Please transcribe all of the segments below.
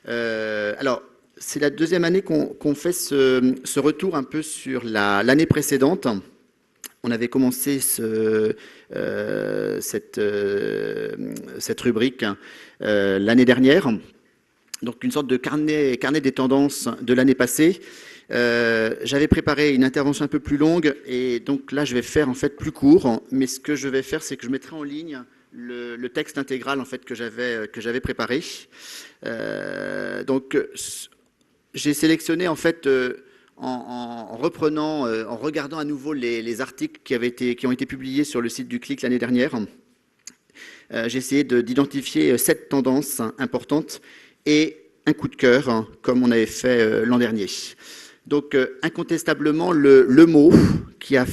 Alors, c'est la deuxième année qu'on fait ce retour un peu sur l'année précédente. On avait commencé cette rubrique l'année dernière, donc une sorte de carnet des tendances de l'année passée. J'avais préparé une intervention un peu plus longue et donc là je vais faire en fait plus court, mais ce que je vais faire c'est que je mettrai en ligne le texte intégral en fait que j'avais préparé. Donc j'ai sélectionné en fait en reprenant, en regardant à nouveau les articles qui ont été publiés sur le site du CLIC l'année dernière. J'ai essayé d'identifier 7 tendances importantes et un coup de cœur, comme on avait fait l'an dernier. Donc, incontestablement, le mot qui a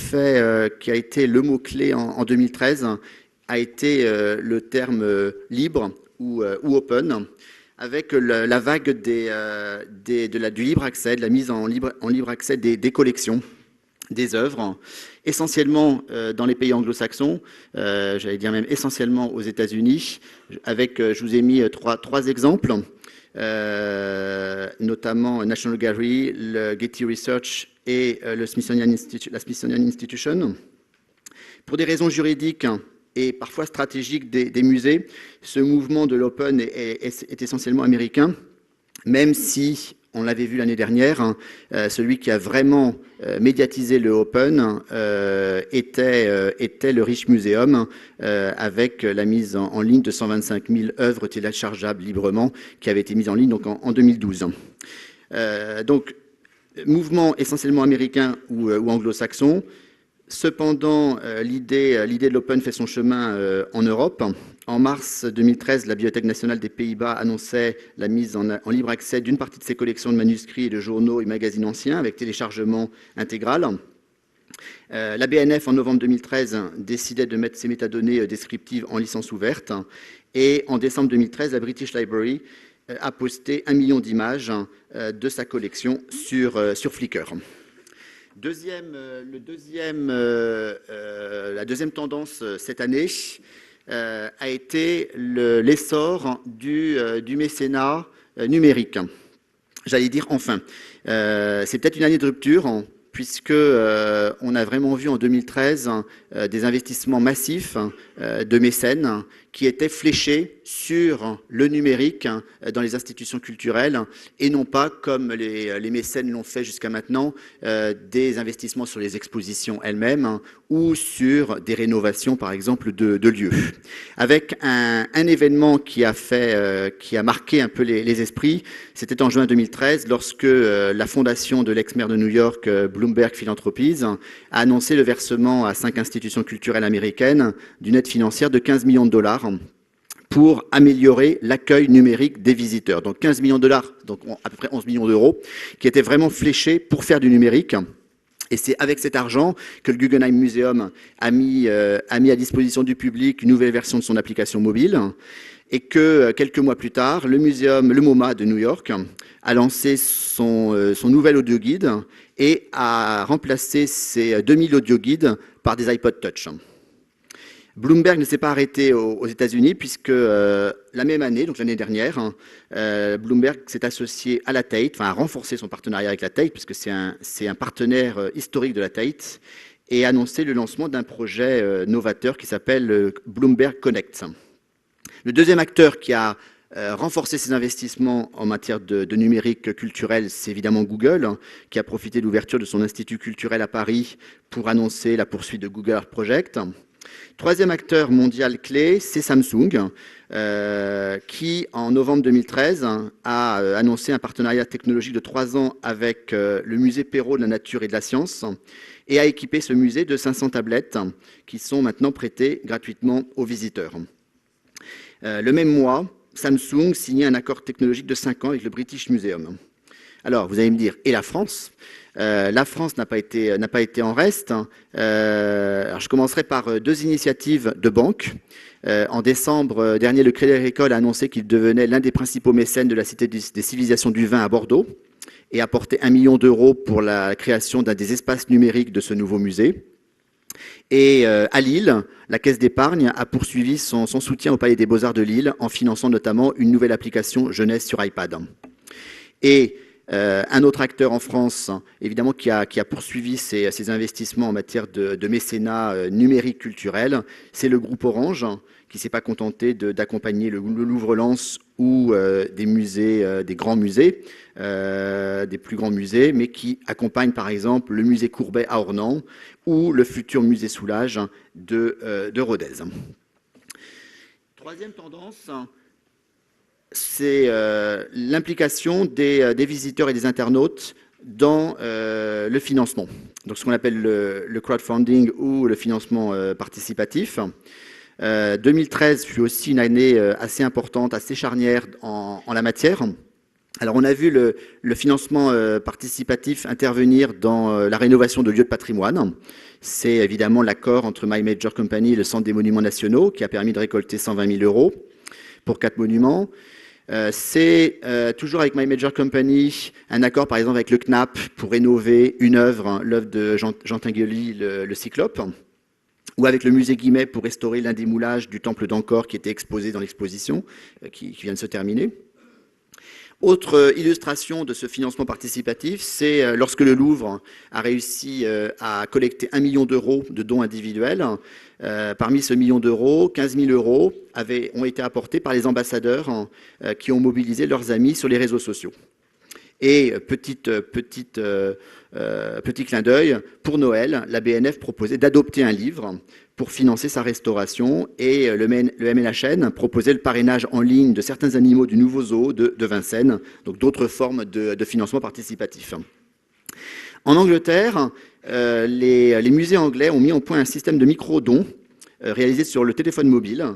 été le mot-clé en 2013 a été le terme libre ou open, avec la vague du libre accès, de la mise en libre accès des collections, des œuvres, essentiellement dans les pays anglo-saxons, j'allais dire même essentiellement aux États-Unis, avec, je vous ai mis trois exemples, notamment National Gallery, le Getty Research et la Smithsonian Institution. Pour des raisons juridiques et parfois stratégiques des musées, ce mouvement de l'open est essentiellement américain, même si, on l'avait vu l'année dernière, celui qui a vraiment médiatisé le open était le Rich Museum, avec la mise en ligne de 125 000 œuvres téléchargeables librement qui avaient été mises en ligne donc en 2012. Donc, mouvement essentiellement américain ou anglo-saxon. Cependant, l'idée de l'open fait son chemin en Europe. En mars 2013, la Bibliothèque nationale des Pays-Bas annonçait la mise en libre accès d'une partie de ses collections de manuscrits et de journaux et magazines anciens avec téléchargement intégral. La BNF, en novembre 2013, décidait de mettre ses métadonnées descriptives en licence ouverte. Et en décembre 2013, la British Library a posté 1 million d'images de sa collection sur Flickr. La deuxième tendance cette année a été l'essor du mécénat numérique. J'allais dire enfin. C'est peut-être une année de rupture, puisque on a vraiment vu en 2013 des investissements massifs de mécènes qui étaient fléchés sur le numérique dans les institutions culturelles et non pas, comme les mécènes l'ont fait jusqu'à maintenant, des investissements sur les expositions elles-mêmes ou sur des rénovations, par exemple, de lieux. Avec un événement qui a marqué un peu les esprits, c'était en juin 2013, lorsque la fondation de l'ex-maire de New York, Bloomberg Philanthropies, a annoncé le versement à 5 institutions culturelles américaines d'une aide financière de 15 millions de dollars pour améliorer l'accueil numérique des visiteurs. Donc 15 millions de dollars, donc à peu près 11 millions d'euros, qui étaient vraiment fléchés pour faire du numérique. Et c'est avec cet argent que le Guggenheim Museum a mis à disposition du public une nouvelle version de son application mobile, et que quelques mois plus tard, le MoMA de New York a lancé son nouvel audio guide et a remplacé ses 2000 audio guides par des iPod Touch. Bloomberg ne s'est pas arrêté aux États-Unis, puisque la même année, donc l'année dernière, Bloomberg s'est associé à la Tate, enfin a renforcé son partenariat avec la Tate, puisque c'est un partenaire historique de la Tate, et a annoncé le lancement d'un projet novateur qui s'appelle Bloomberg Connect. Le deuxième acteur qui a renforcer ses investissements en matière de numérique culturel, c'est évidemment Google, qui a profité de l'ouverture de son institut culturel à Paris pour annoncer la poursuite de Google Art Project. Troisième acteur mondial clé, c'est Samsung, qui, en novembre 2013, a annoncé un partenariat technologique de 3 ans avec le musée Perrault de la nature et de la science, et a équipé ce musée de 500 tablettes qui sont maintenant prêtées gratuitement aux visiteurs. Le même mois, Samsung signait un accord technologique de 5 ans avec le British Museum. Alors, vous allez me dire, et la France ? La France n'a pas été en reste. Alors, je commencerai par 2 initiatives de banques. En décembre dernier, le Crédit Agricole a annoncé qu'il devenait l'un des principaux mécènes de la Cité des civilisations du vin à Bordeaux et a apporté 1 million d'euros pour la création d'un des espaces numériques de ce nouveau musée. Et à Lille, la Caisse d'épargne a poursuivi son soutien au Palais des Beaux-Arts de Lille en finançant notamment une nouvelle application jeunesse sur iPad. Et un autre acteur en France, évidemment, qui a poursuivi ses investissements en matière de mécénat numérique culturel, c'est le groupe Orange, qui ne s'est pas contenté d'accompagner le Louvre-Lens ou des musées, des grands musées, des plus grands musées, mais qui accompagne par exemple le musée Courbet à Ornans ou le futur musée Soulages de Rodez. Troisième tendance, c'est l'implication des visiteurs et des internautes dans le financement. Donc ce qu'on appelle le crowdfunding ou le financement participatif. 2013 fut aussi une année assez importante, assez charnière en la matière. Alors on a vu le financement participatif intervenir dans la rénovation de lieux de patrimoine. C'est évidemment l'accord entre My Major Company et le Centre des Monuments Nationaux qui a permis de récolter 120 000 € pour 4 monuments. C'est toujours avec My Major Company un accord par exemple avec le CNAP pour rénover une œuvre, l'œuvre de Jean Tinguely, le Cyclope, ou avec le musée Guimet pour restaurer l'un des moulages du temple d'Angkor qui était exposé dans l'exposition qui vient de se terminer. Autre illustration de ce financement participatif, c'est lorsque le Louvre a réussi à collecter 1 million d'euros de dons individuels. Parmi ce million d'euros, 15 000 € ont été apportés par les ambassadeurs qui ont mobilisé leurs amis sur les réseaux sociaux. Et petit clin d'œil, pour Noël, la BNF proposait d'adopter un livre pour financer sa restauration et le MNHN proposait le parrainage en ligne de certains animaux du nouveau zoo de Vincennes, donc d'autres formes de financement participatif. En Angleterre, les musées anglais ont mis en point un système de micro-dons réalisé sur le téléphone mobile.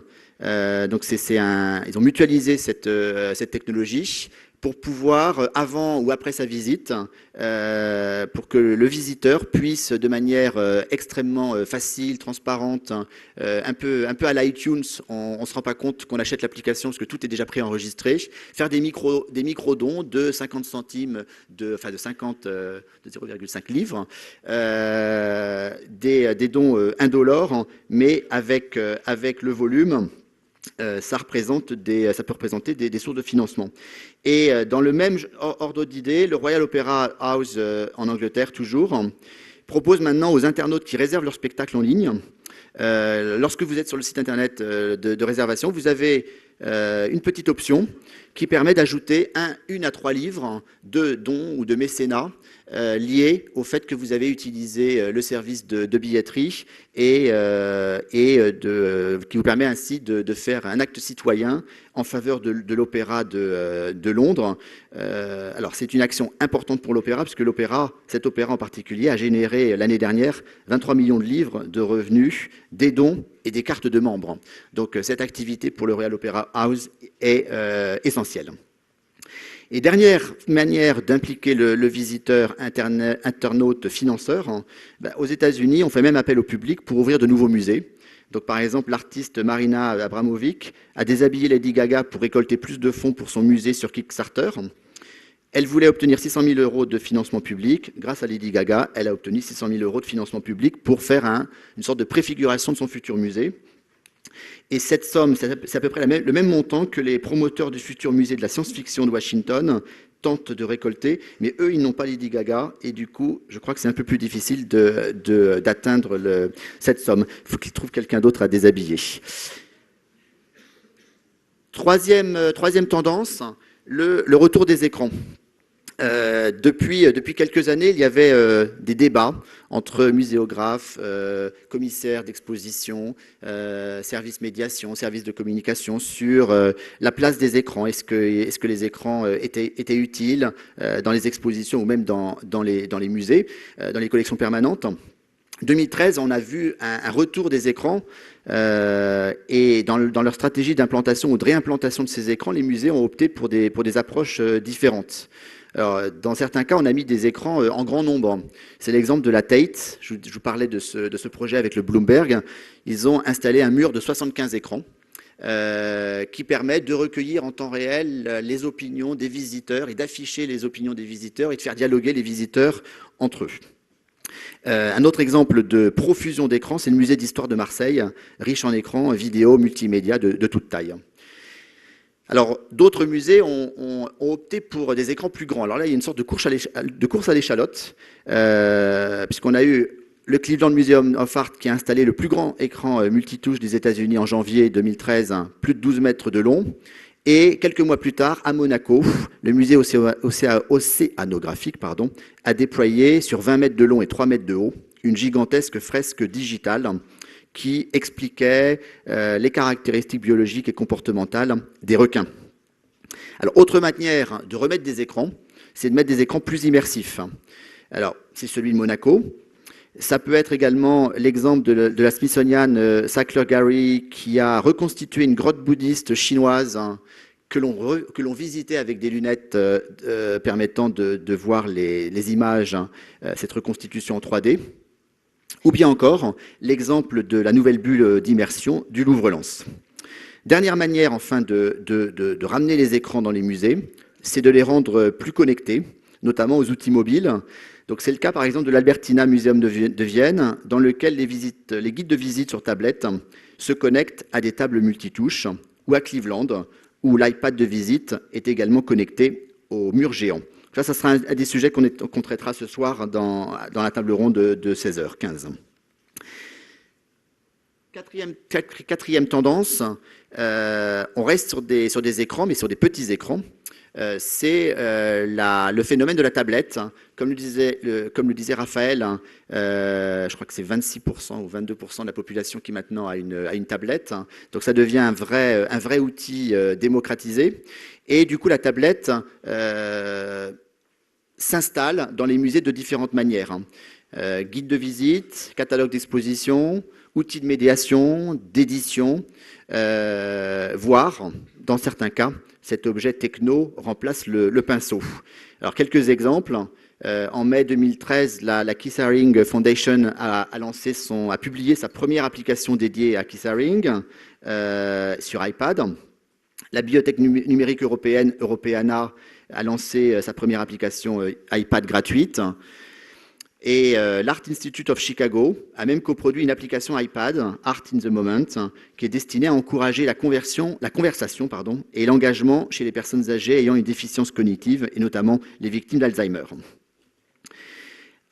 Donc ils ont mutualisé cette technologie pour pouvoir, avant ou après sa visite, pour que le visiteur puisse, de manière extrêmement facile, transparente, un peu à l'iTunes, on ne se rend pas compte qu'on achète l'application parce que tout est déjà préenregistré, faire des micro-dons de 50 centimes, de 0,5 livres, des dons indolores, mais avec le volume, ça peut représenter des sources de financement. Et dans le même ordre d'idée, le Royal Opera House en Angleterre, toujours, propose maintenant aux internautes qui réservent leur spectacle en ligne, lorsque vous êtes sur le site internet de réservation, vous avez une petite option qui permet d'ajouter 1 à 3 livres de dons ou de mécénat liés au fait que vous avez utilisé le service de billetterie et qui vous permet ainsi de faire un acte citoyen en faveur de l'opéra de Londres. Alors c'est une action importante pour l'opéra, puisque cet opéra en particulier a généré l'année dernière 23 millions de livres de revenus, des dons et des cartes de membres. Donc cette activité pour le Royal Opera House est essentielle. Et dernière manière d'impliquer le visiteur, internaute, financeur, aux États-Unis, on fait même appel au public pour ouvrir de nouveaux musées. Donc, par exemple, l'artiste Marina Abramovic a déshabillé Lady Gaga pour récolter plus de fonds pour son musée sur Kickstarter. Elle voulait obtenir 600 000 € de financement public. Grâce à Lady Gaga, elle a obtenu 600 000 € de financement public pour faire une sorte de préfiguration de son futur musée. Et cette somme, c'est à peu près le même montant que les promoteurs du futur musée de la science-fiction de Washington tentent de récolter, mais eux, ils n'ont pas Lady Gaga, et du coup, je crois que c'est un peu plus difficile d'atteindre cette somme. Il faut qu'ils trouvent quelqu'un d'autre à déshabiller. Troisième tendance, le retour des écrans. Depuis quelques années, il y avait des débats entre muséographes, commissaires d'exposition, services médiation, services de communication sur la place des écrans. Est-ce que les écrans étaient utiles dans les expositions ou même dans les musées, dans les collections permanentes? 2013, on a vu un retour des écrans et dans leur stratégie d'implantation ou de réimplantation de ces écrans, les musées ont opté pour des approches différentes. Alors, dans certains cas, on a mis des écrans en grand nombre. C'est l'exemple de la Tate. Je vous parlais de ce projet avec le Bloomberg. Ils ont installé un mur de 75 écrans qui permet de recueillir en temps réel les opinions des visiteurs et d'afficher les opinions des visiteurs et de faire dialoguer les visiteurs entre eux. Un autre exemple de profusion d'écrans, c'est le musée d'histoire de Marseille, riche en écrans, vidéo, multimédia de toute taille. Alors, d'autres musées ont opté pour des écrans plus grands. Alors là, il y a une sorte de course à l'échalote, puisqu'on a eu le Cleveland Museum of Art qui a installé le plus grand écran multitouche des États-Unis en janvier 2013, plus de 12 mètres de long. Et quelques mois plus tard, à Monaco, le musée océanographique a déployé sur 20 mètres de long et 3 mètres de haut une gigantesque fresque digitale qui expliquait les caractéristiques biologiques et comportementales des requins. Alors, autre manière de remettre des écrans, c'est de mettre des écrans plus immersifs. Alors, c'est celui de Monaco. Ça peut être également l'exemple de la Smithsonian Sackler Gary qui a reconstitué une grotte bouddhiste chinoise que l'on visitait avec des lunettes permettant de voir les images, cette reconstitution en 3D. Ou bien encore l'exemple de la nouvelle bulle d'immersion du Louvre-Lens. Dernière manière, enfin, de ramener les écrans dans les musées, c'est de les rendre plus connectés, notamment aux outils mobiles. Donc, c'est le cas, par exemple, de l'Albertina Museum de Vienne, dans lequel les guides de visite sur tablette se connectent à des tables multitouches, ou à Cleveland, où l'iPad de visite est également connecté au mur géant. Ça sera un des sujets qu'on traitera ce soir dans la table ronde de 16h15. Quatrième tendance, on reste sur des écrans, mais sur des petits écrans. C'est le phénomène de la tablette. Comme le disait Raphaël, je crois que c'est 26% ou 22% de la population qui maintenant a une tablette. Donc ça devient un vrai outil démocratisé. Et du coup, la tablette s'installe dans les musées de différentes manières. Guide de visite, catalogue d'exposition, outils de médiation, d'édition, voire, dans certains cas, cet objet techno remplace le pinceau. Alors, quelques exemples. En mai 2013, la Keith Haring Foundation a publié sa première application dédiée à Keith Haring sur iPad. La Bibliothèque numérique européenne, Europeana, a lancé sa première application iPad gratuite. Et l'Art Institute of Chicago a même coproduit une application iPad, Art in the Moment, qui est destinée à encourager la conversation et l'engagement chez les personnes âgées ayant une déficience cognitive, et notamment les victimes d'Alzheimer.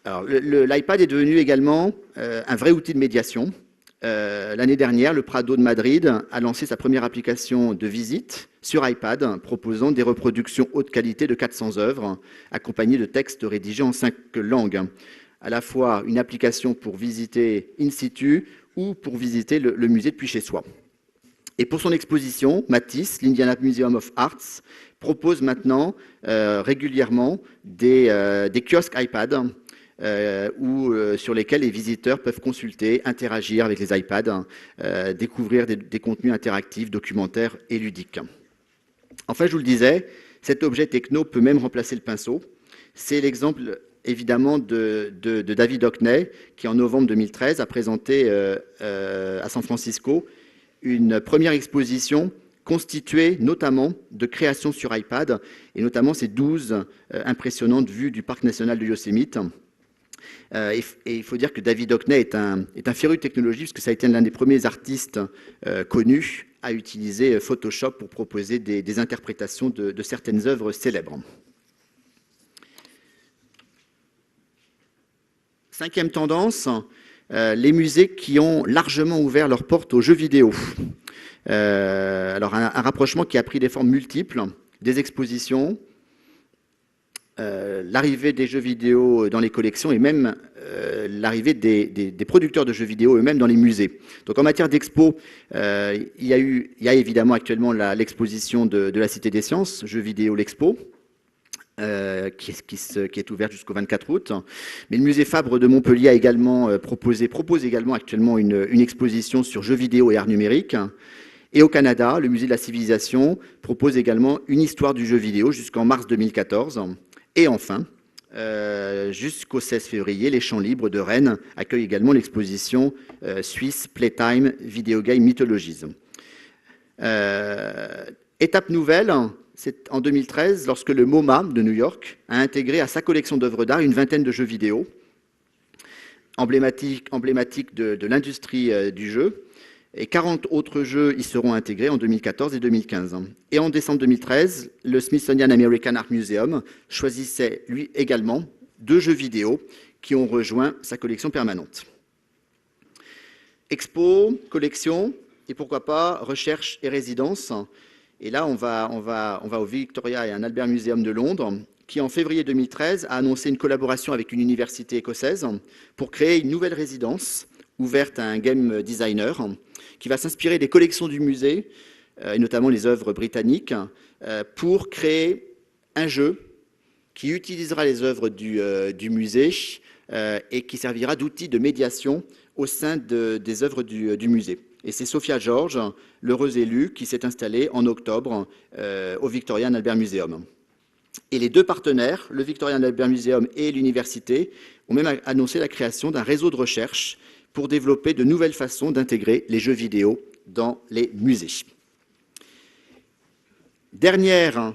Alors, l'iPad est devenu également un vrai outil de médiation. L'année dernière, le Prado de Madrid a lancé sa première application de visite sur iPad, proposant des reproductions haute qualité de 400 œuvres, accompagnées de textes rédigés en 5 langues. À la fois une application pour visiter in situ ou pour visiter le musée depuis chez soi. Et pour son exposition, Matisse, l'Indiana Museum of Arts, propose maintenant régulièrement des kiosques iPad sur lesquels les visiteurs peuvent consulter, interagir avec les iPads, découvrir des contenus interactifs, documentaires et ludiques. Enfin, je vous le disais, cet objet techno peut même remplacer le pinceau. C'est l'exemple évidemment de David Hockney, qui en novembre 2013 a présenté à San Francisco une première exposition constituée notamment de créations sur iPad, et notamment ces 12 impressionnantes vues du parc national de Yosemite. Et il faut dire que David Hockney est un féru de technologie, parce que ça a été l'un des premiers artistes connus à utiliser Photoshop pour proposer des interprétations de certaines œuvres célèbres. Cinquième tendance, les musées qui ont largement ouvert leurs portes aux jeux vidéo. Alors un rapprochement qui a pris des formes multiples, des expositions, l'arrivée des jeux vidéo dans les collections et même l'arrivée des producteurs de jeux vidéo eux-mêmes dans les musées. Donc en matière d'expo, il y a évidemment actuellement l'exposition de la Cité des Sciences, Jeux vidéo l'Expo, qui est ouverte jusqu'au 24 août. Mais le musée Fabre de Montpellier a également propose également actuellement une exposition sur jeux vidéo et art numérique. Et au Canada, le musée de la Civilisation propose également une histoire du jeu vidéo jusqu'en mars 2014. Et enfin, jusqu'au 16 février, les Champs libres de Rennes accueillent également l'exposition suisse Playtime Video Game Mythologies. Étape nouvelle, c'est en 2013, lorsque le MoMA de New York a intégré à sa collection d'œuvres d'art une vingtaine de jeux vidéo, emblématiques de l'industrie du jeu. Et 40 autres jeux y seront intégrés en 2014 et 2015. Et en décembre 2013, le Smithsonian American Art Museum choisissait lui également 2 jeux vidéo qui ont rejoint sa collection permanente. Expo, collection, et pourquoi pas recherche et résidence. Et là, on va au Victoria et un Albert Museum de Londres, qui en février 2013 a annoncé une collaboration avec une université écossaise pour créer une nouvelle résidence ouverte à un game designer qui va s'inspirer des collections du musée, et notamment les œuvres britanniques, pour créer un jeu qui utilisera les œuvres du musée et qui servira d'outil de médiation au sein des œuvres du musée. Et c'est Sophia George, l'heureuse élue, qui s'est installée en octobre au Victoria and Albert Museum. Et les 2 partenaires, le Victoria and Albert Museum et l'université, ont même annoncé la création d'un réseau de recherche pour développer de nouvelles façons d'intégrer les jeux vidéo dans les musées. Dernière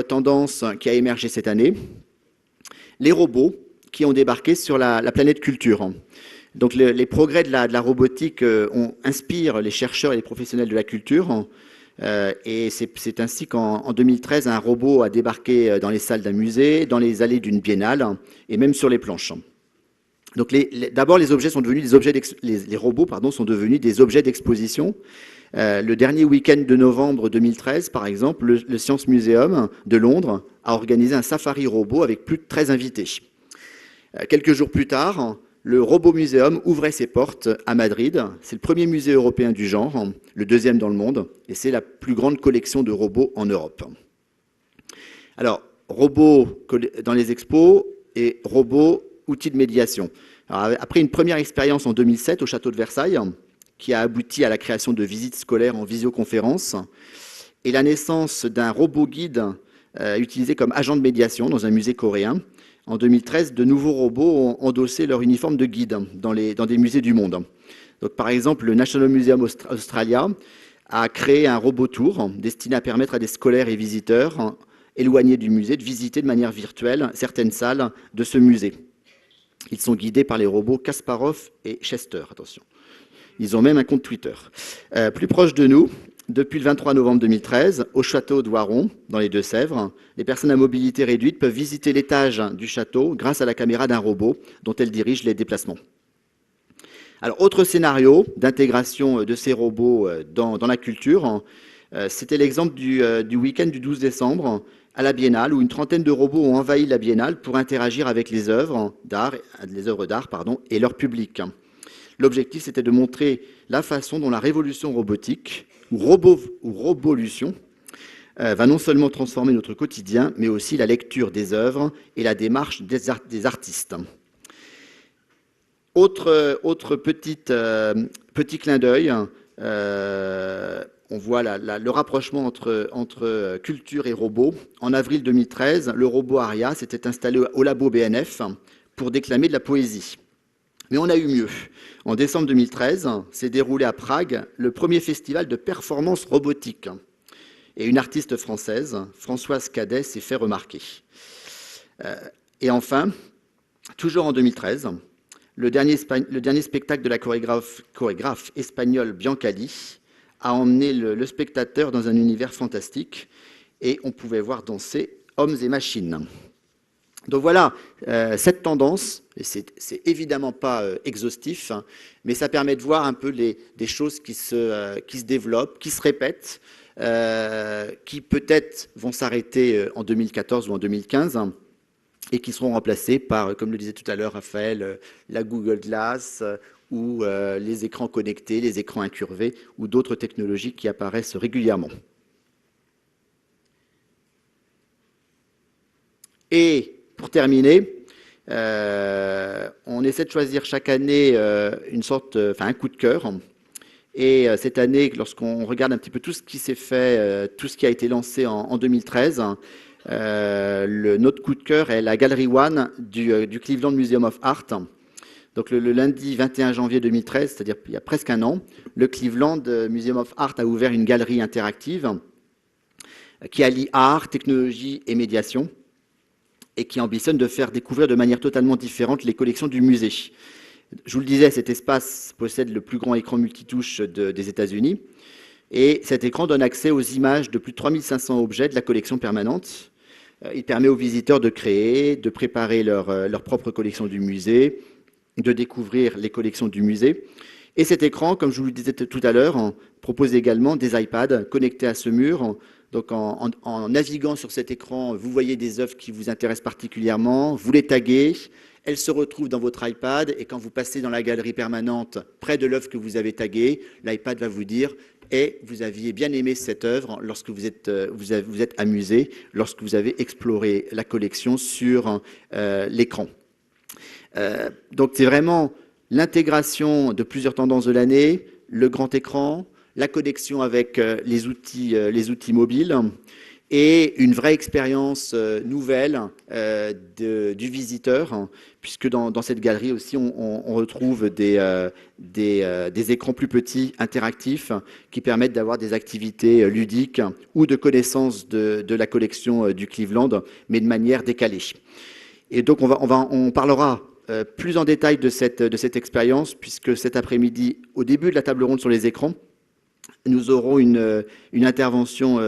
tendance qui a émergé cette année, les robots qui ont débarqué sur la planète culture. Donc les progrès de la robotique inspirent les chercheurs et les professionnels de la culture. Et c'est ainsi qu'en 2013, un robot a débarqué dans les salles d'un musée, dans les allées d'une biennale et même sur les planches. Donc d'abord, les robots sont devenus des objets d'exposition. Le dernier week-end de novembre 2013, par exemple, le Science Museum de Londres a organisé un safari robot avec plus de 13 invités. Quelques jours plus tard, le Robot Museum ouvrait ses portes à Madrid. C'est le premier musée européen du genre, le 2e dans le monde, et c'est la plus grande collection de robots en Europe. Alors, robots dans les expos et robots outils de médiation. Alors, après une première expérience en 2007 au château de Versailles, qui a abouti à la création de visites scolaires en visioconférence, et la naissance d'un robot guide utilisé comme agent de médiation dans un musée coréen, en 2013, de nouveaux robots ont endossé leur uniforme de guide dans des musées du monde. Donc, par exemple, le National Museum Australia a créé un robot tour destiné à permettre à des scolaires et visiteurs éloignés du musée de visiter de manière virtuelle certaines salles de ce musée. Ils sont guidés par les robots Kasparov et Chester, attention. Ils ont même un compte Twitter. Plus proche de nous, depuis le 23 novembre 2013, au château de Voiron, dans les Deux-Sèvres, les personnes à mobilité réduite peuvent visiter l'étage du château grâce à la caméra d'un robot dont elles dirigent les déplacements. Alors, autre scénario d'intégration de ces robots dans la culture, c'était l'exemple du week-end du 12 décembre à la Biennale, où une trentaine de robots ont envahi la Biennale pour interagir avec les œuvres d'art et leur public. L'objectif, c'était de montrer la façon dont la révolution robotique, ou robolution, va non seulement transformer notre quotidien, mais aussi la lecture des œuvres et la démarche des artistes. Autre petit clin d'œil, on voit le rapprochement entre culture et robot. En avril 2013, le robot Aria s'était installé au labo BNF pour déclamer de la poésie. Mais on a eu mieux. En décembre 2013, s'est déroulé à Prague le premier festival de performance robotique. Et une artiste française, Françoise Cadet, s'est fait remarquer. Et enfin, toujours en 2013, le dernier spectacle de la chorégraphe espagnole Biancali a emmené le spectateur dans un univers fantastique et on pouvait voir danser hommes et machines. Donc voilà, cette tendance, et c'est évidemment pas exhaustif, hein, mais ça permet de voir un peu des choses qui se développent, qui se répètent, qui peut-être vont s'arrêter en 2014 ou en 2015, hein, et qui seront remplacées par, comme le disait tout à l'heure Raphaël, la Google Glass ou les écrans connectés, les écrans incurvés ou d'autres technologies qui apparaissent régulièrement. Et pour terminer, on essaie de choisir chaque année un coup de cœur. Et cette année, lorsqu'on regarde un petit peu tout ce qui s'est fait, tout ce qui a été lancé en 2013, notre coup de cœur est la Galerie One du Cleveland Museum of Art. Donc le lundi 21 janvier 2013, c'est-à-dire il y a presque un an, le Cleveland Museum of Art a ouvert une galerie interactive qui allie art, technologie et médiation, et qui ambitionne de faire découvrir de manière totalement différente les collections du musée. Je vous le disais, cet espace possède le plus grand écran multitouche des États-Unis. Et cet écran donne accès aux images de plus de 3500 objets de la collection permanente. Il permet aux visiteurs de créer, de préparer leur propre collection du musée, de découvrir les collections du musée. Et cet écran, comme je vous le disais tout à l'heure, propose également des iPads connectés à ce mur. Donc en naviguant sur cet écran, vous voyez des œuvres qui vous intéressent particulièrement, vous les taguez, elles se retrouvent dans votre iPad et quand vous passez dans la galerie permanente près de l'œuvre que vous avez taguée, l'iPad va vous dire et vous aviez bien aimé cette œuvre lorsque vous êtes amusé, lorsque vous avez exploré la collection sur l'écran. Donc c'est vraiment l'intégration de plusieurs tendances de l'année, le grand écran, la connexion avec les outils mobiles et une vraie expérience nouvelle du visiteur, puisque dans cette galerie aussi, on retrouve des écrans plus petits, interactifs, qui permettent d'avoir des activités ludiques ou de connaissance de la collection du Cleveland, mais de manière décalée. Et donc, on parlera plus en détail de cette expérience, puisque cet après-midi, au début de la table ronde sur les écrans, nous aurons une intervention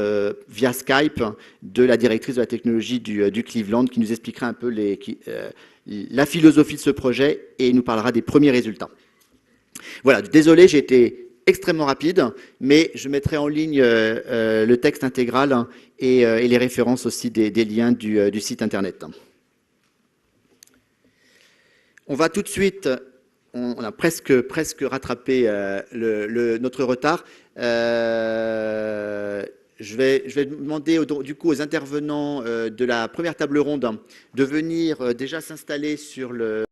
via Skype de la directrice de la technologie du Cleveland qui nous expliquera un peu la philosophie de ce projet et nous parlera des premiers résultats. Voilà, désolé, j'ai été extrêmement rapide, mais je mettrai en ligne le texte intégral et les références aussi des liens du site internet. On va tout de suite... On a presque rattrapé notre retard. Je vais demander du coup aux intervenants de la première table ronde de venir déjà s'installer sur le